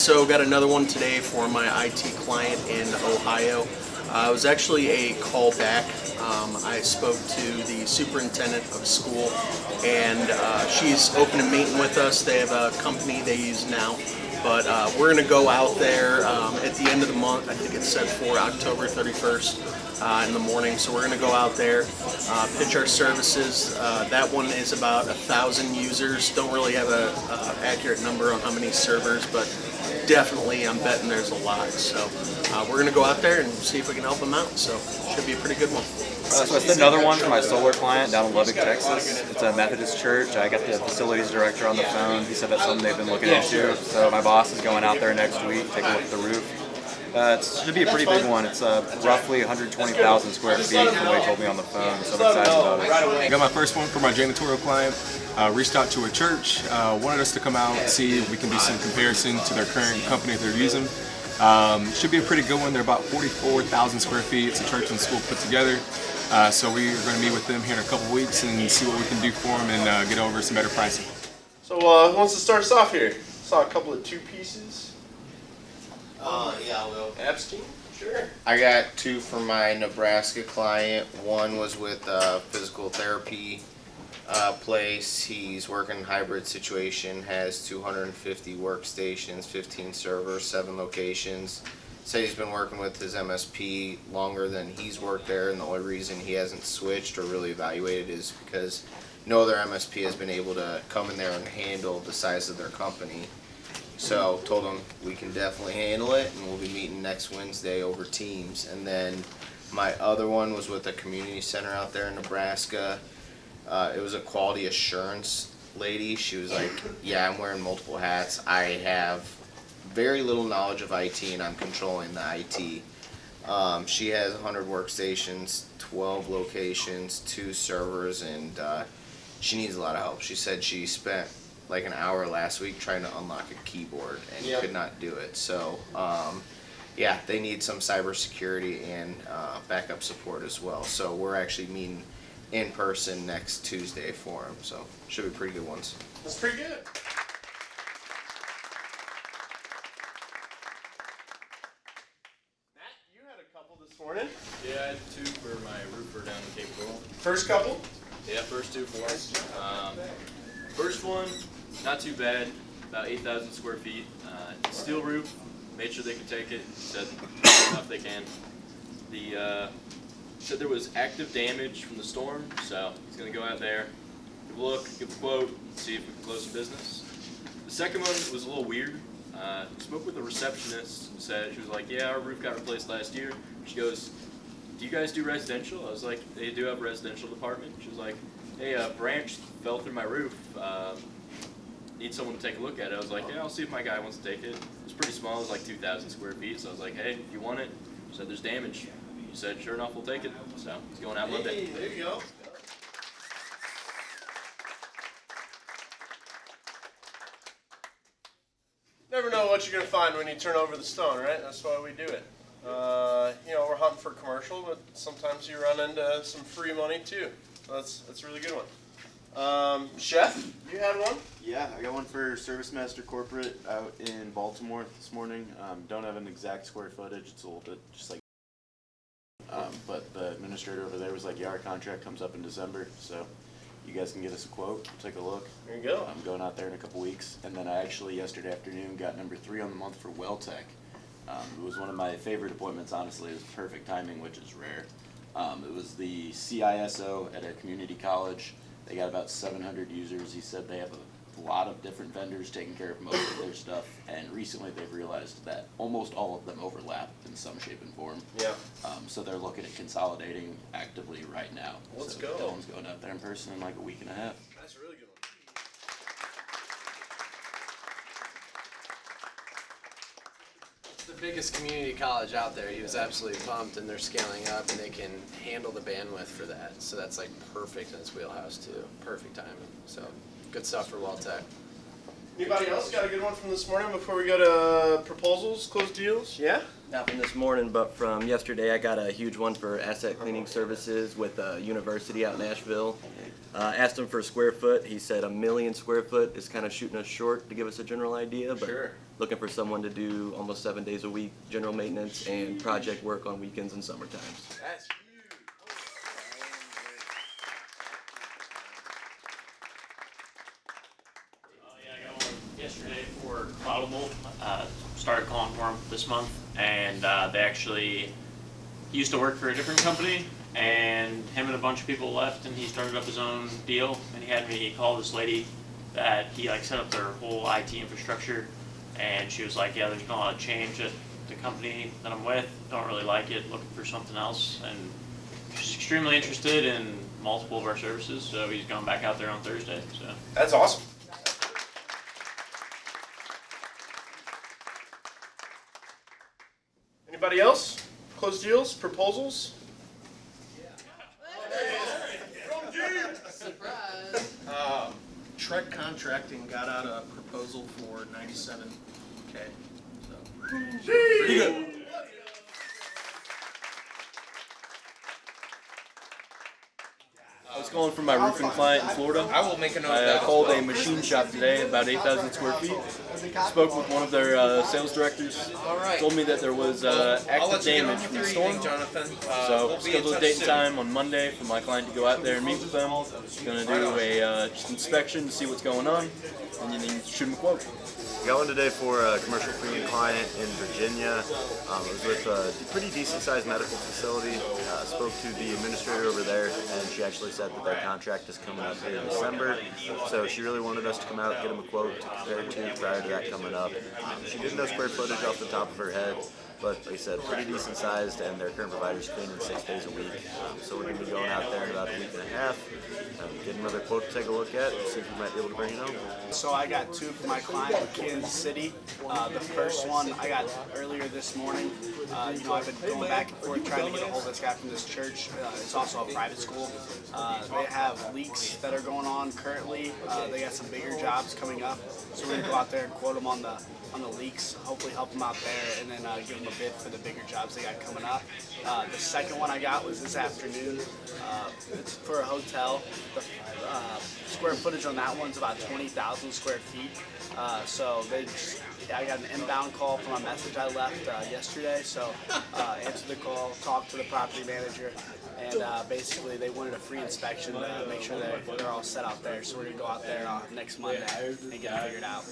So got another one today for my IT client in Ohio. It was actually a call back. I spoke to the superintendent of school, and she's open to meeting with us. They have a company they use now, but we're going to go out there at the end of the month. I think it's set for October 31st in the morning. So we're going to go out there, pitch our services. That one is about 1,000 users. Don't really have a accurate number on how many servers, but definitely I'm betting there's a lot. So we're going to go out there and see if we can help them out. So should be a pretty good one. So it's another one for my solar client down in Lubbock, Texas. It's a Methodist church. I got the facilities director on the phone. He said that's something they've been looking into. So my boss is going out there next week, take a look at the roof. It should be a pretty big one. It's roughly 120,000 square feet from what he told me on the phone, so I'm excited about it. I got my first one for my janitorial client. Reached out to a church, wanted us to come out and see if we can do some comparison to their current company that they're using. Should be a pretty good one. They're about 44,000 square feet. It's a church and school put together. So we are going to meet with them here in a couple weeks and see what we can do for them and get over some better pricing. So who wants to start us off here? Saw a couple of two pieces. Yeah, I will. Epstein? Sure. I got two for my Nebraska client. One was with a physical therapy place. He's working hybrid situation, has 250 workstations, 15 servers, 7 locations. Said he's been working with his MSP longer than he's worked there, and the only reason he hasn't switched or really evaluated is because no other MSP has been able to come in there and handle the size of their company. So told him we can definitely handle it, and we'll be meeting next Wednesday over Teams. And then my other one was with a community center out there in Nebraska. It was a quality assurance lady. She was like, yeah, I'm wearing multiple hats. I have very little knowledge of IT, and I'm controlling the IT. She has 100 workstations, 12 locations, 2 servers, and she needs a lot of help. She said she spent like an hour last week trying to unlock a keyboard and could not do it. So yeah, they need some cybersecurity and backup support as well. So we're actually meeting in person next Tuesday for them. So should be pretty good ones. That's pretty good. Matt, you had a couple this morning. Yeah, I had 2 for my roofer down in Cape Coral. First couple? Yeah, first 2 for us. First one, not too bad, about 8,000 square feet. Steel roof, made sure they could take it, said enough they can. Said there was active damage from the storm, so he's going to go out there, give a look, give a quote, see if we can close some business. The second one was a little weird. Spoke with the receptionist and said, she was like, yeah, our roof got replaced last year. She goes, do you guys do residential? I was like, they do have a residential department. She was like, hey, a branch fell through my roof. Need someone to take a look at it. I was like, yeah, I'll see if my guy wants to take it. It was pretty small. It was like 2,000 square feet. So I was like, hey, if you want it. She said, there's damage. He said, sure enough, we'll take it. So he's going out Monday. Hey, there you go. Never know what you're going to find when you turn over the stone, right? That's why we do it. You know, we're hunting for commercial, but sometimes you run into some free money too. So that's a really good one. Chef, you had one? Yeah, I got one for Service Master Corporate out in Baltimore this morning. Don't have an exact square footage. It's a little bit just like, but the administrator over there was like, yeah, our contract comes up in December, so you guys can get us a quote, take a look. There you go. I'm going out there in a couple weeks. And then I actually yesterday afternoon got number 3 on the month for WellTech. It was one of my favorite appointments, honestly. It was perfect timing, which is rare. It was the CISO at a community college. They got about 700 users. He said they have a lot of different vendors taking care of most of their stuff, and recently they've realized that almost all of them overlap in some shape and form. Yeah. So they're looking at consolidating actively right now. Let's so go. Dylan's going out there in person in like a week and a half. That's a really good one. It's the biggest community college out there. He was absolutely pumped, and they're scaling up, and they can handle the bandwidth for that. So that's like perfect in its wheelhouse too. Perfect timing. So good stuff for WellTech. Anybody else got a good one from this morning before we go to proposals, closed deals? Yeah? Not from this morning, but from yesterday, I got a huge one for asset cleaning services with a university out in Nashville. Asked him for a square foot. He said 1,000,000 square foot is kind of shooting us short to give us a general idea, but Sure. looking for someone to do almost 7 days a week, general maintenance and project work on weekends and summer times. That's huge. Yeah, I got one yesterday for Cloudable. Started calling for him this month, and they actually used to work for a different company, and him and a bunch of people left, and he started up his own deal, and he had me call this lady that he like set up their whole IT infrastructure, and she was like, yeah, there's been a lot of change at the company that I'm with, don't really like it, looking for something else, and she's extremely interested in multiple of our services, so he's going back out there on Thursday. So That's awesome. Anybody else? Closed deals, proposals? Surprise! Trek Contracting got out a proposal for $97K. So pretty good. I was calling for my roofing client in Florida. I will make a note. I called a machine shop today, about 8,000 square feet. Spoke with one of their sales directors. Told me that there was active damage from the storm. So scheduled a date and time on Monday for my client to go out there and meet with them. Going to do a just inspection to see what's going on, and then shoot them a quote. Got one today for a commercial cleaning client in Virginia. It was with a pretty decent sized medical facility. Spoke to the administrator over there, and she actually said that their contract is coming up here in December. So she really wanted us to come out, get them a quote to compare to prior to that coming up. She didn't know square footage off the top of her head, but like I said, pretty decent sized, and their current provider's cleaning 6 days a week. So we're going to be going out there in about a week and a half, get another quote to take a look at, see if we might be able to bring it home. So I got two for my client in Kansas City. The first one I got earlier this morning. I've been going back and forth trying to get a hold of this guy from this church. It's also a private school. They have leaks that are going on currently. They got some bigger jobs coming up, so we're gonna go out there and quote them on the leaks. Hopefully help them out there, and then give them a bid for the bigger jobs they got coming up. The second one I got was this afternoon. It's for a hotel. The square footage on that one's about 20,000 square feet. I got an inbound call from a message I left yesterday, so answered the call, talked to the property manager, and basically they wanted a free inspection to make sure that they're all set out there. So we're going to go out there next Monday and get it figured out.